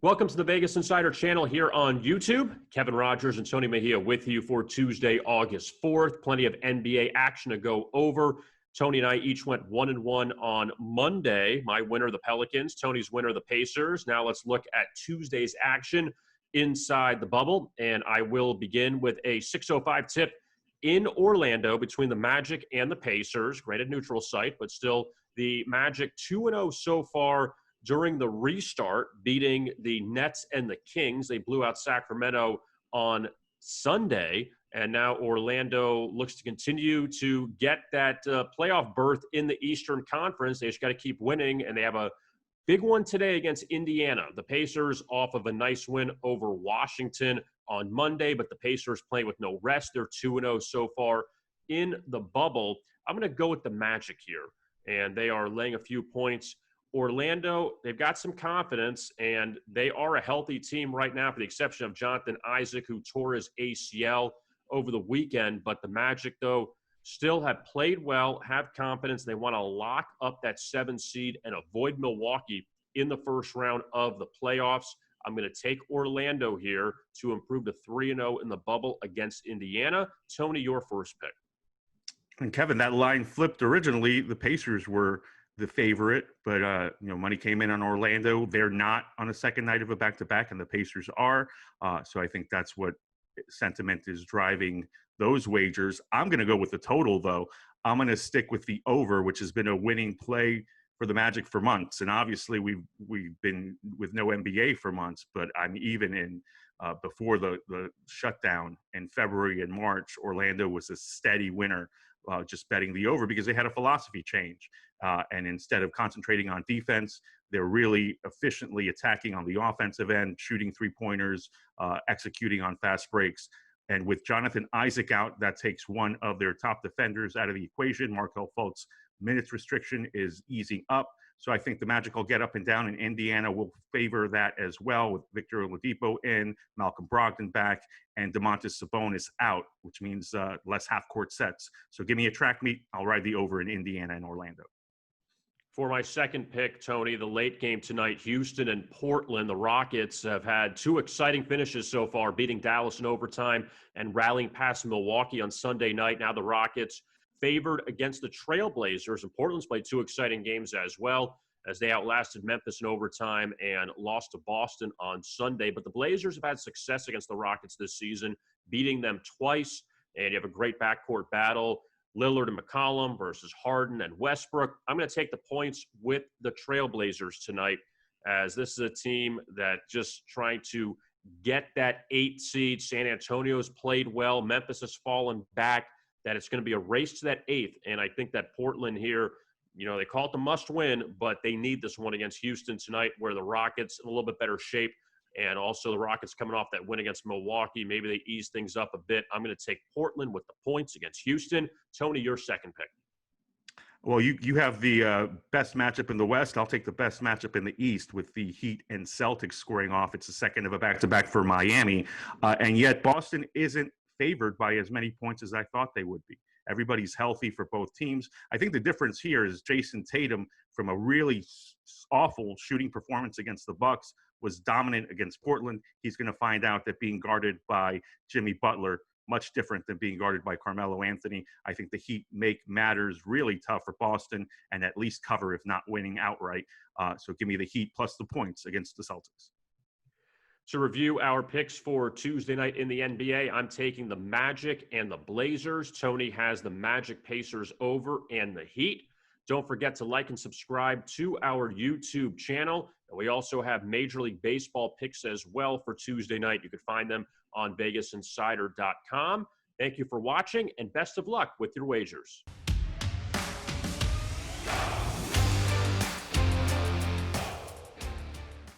Welcome to the Vegas Insider channel here on YouTube. Kevin Rogers and Tony Mejia with you for Tuesday, August 4th. Plenty of NBA action to go over. Tony and I each went 1-1 on Monday. My winner, the Pelicans. Tony's winner, the Pacers. Now let's look at Tuesday's action inside the bubble. And I will begin with a 6:05 tip in Orlando between the Magic and the Pacers. Granted, neutral site, but still the Magic 2-0 so far during the restart, beating the Nets and the Kings. They blew out Sacramento on Sunday, and now Orlando looks to continue to get that playoff berth in the Eastern Conference. They just got to keep winning, and they have a big one today against Indiana. The Pacers off of a nice win over Washington on Monday, but the Pacers playing with no rest. They're 2-0 so far in the bubble. I'm going to go with the Magic here, and they are laying a few points. Orlando, they've got some confidence, and they are a healthy team right now, for the exception of Jonathan Isaac, who tore his ACL over the weekend. But the Magic, though, still have played well, have confidence. They want to lock up that 7 seed and avoid Milwaukee in the first round of the playoffs. I'm going to take Orlando here to improve to 3-0 in the bubble against Indiana. Tony, your first pick. And Kevin, that line flipped. Originally, the Pacers were the favorite, but money came in on Orlando. They're not on the second night of a back-to-back, and the Pacers are. So I think that's what sentiment is driving those wagers. I'm going to go with the total, though. I'm going to stick with the over, which has been a winning play for the Magic for months. And obviously, we've been with no NBA for months, but I'm even in before the shutdown in February and March. Orlando was a steady winner. Just betting the over because they had a philosophy change. And instead of concentrating on defense, they're really efficiently attacking on the offensive end, shooting three-pointers, executing on fast breaks. And with Jonathan Isaac out, that takes one of their top defenders out of the equation. Markelle Fultz's minutes restriction is easing up. So I think the Magic will get up and down, and Indiana will favor that as well, with Victor Oladipo in, Malcolm Brogdon back, and Domantas Sabonis out, which means less half-court sets. So give me a track meet. I'll ride the over in Indiana and Orlando. For my second pick, Tony, the late game tonight, Houston and Portland. The Rockets have had 2 exciting finishes so far, beating Dallas in overtime and rallying past Milwaukee on Sunday night. Now the Rockets favored against the Trailblazers, and Portland's played 2 exciting games as well, as they outlasted Memphis in overtime and lost to Boston on Sunday. But the Blazers have had success against the Rockets this season, beating them twice, and you have a great backcourt battle. Lillard and McCollum versus Harden and Westbrook. I'm going to take the points with the Trailblazers tonight, as this is a team that just trying to get that 8 seed. San Antonio's played well. Memphis has fallen back. That it's going to be a race to that 8th. And I think that Portland here, they call it the must win, but they need this one against Houston tonight, where the Rockets in a little bit better shape. And also the Rockets coming off that win against Milwaukee. Maybe they ease things up a bit. I'm going to take Portland with the points against Houston. Tony, your second pick. Well, you have the best matchup in the West. I'll take the best matchup in the East with the Heat and Celtics scoring off. It's the second of a back-to-back for Miami. And yet Boston isn't favored by as many points as I thought they would be. Everybody's healthy for both teams. I think the difference here is Jason Tatum, from a really awful shooting performance against the Bucks, was dominant against Portland. He's going to find out that being guarded by Jimmy Butler, much different than being guarded by Carmelo Anthony. I think the Heat make matters really tough for Boston and at least cover, if not winning outright. So give me the Heat plus the points against the Celtics. To review our picks for Tuesday night in the NBA, I'm taking the Magic and the Blazers. Tony has the Magic, Pacers over, and the Heat. Don't forget to like and subscribe to our YouTube channel. And we also have Major League Baseball picks as well for Tuesday night. You can find them on VegasInsider.com. Thank you for watching, and best of luck with your wagers.